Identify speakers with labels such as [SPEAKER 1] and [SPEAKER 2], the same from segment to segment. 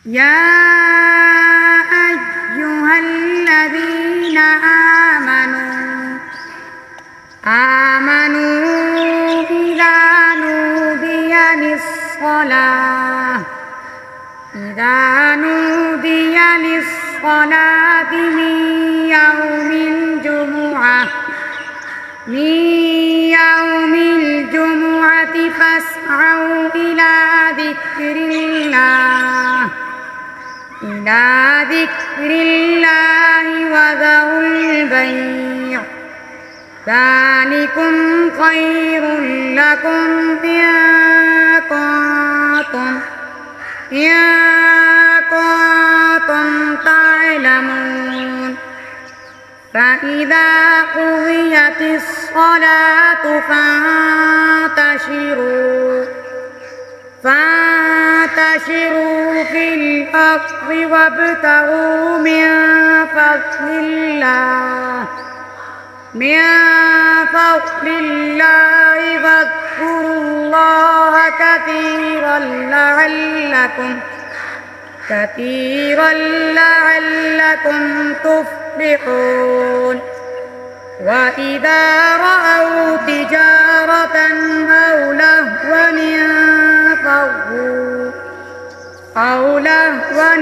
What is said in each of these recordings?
[SPEAKER 1] يا أيها الذين آمنوا إذا نودي للصلاة من يوم الجمعة فاسعوا إلى ذكر الله وذروا البيع ذلكم خير لكم إن كنتم تعلمون فإذا قضيت الصلاة فانتشروا في الأرض وابتغوا من فضل الله واذكروا الله كثيرا لعلكم تفلحون وإذا رأوا تجارة أو لهوا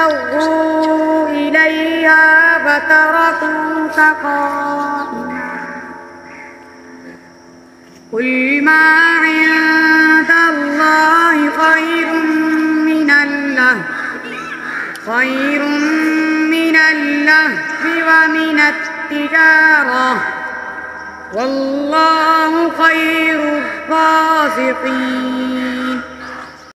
[SPEAKER 1] انفضوا إليها فتركوك قائما قل ما عند الله خير من اللهو ومن التجارة والله خير الرازقين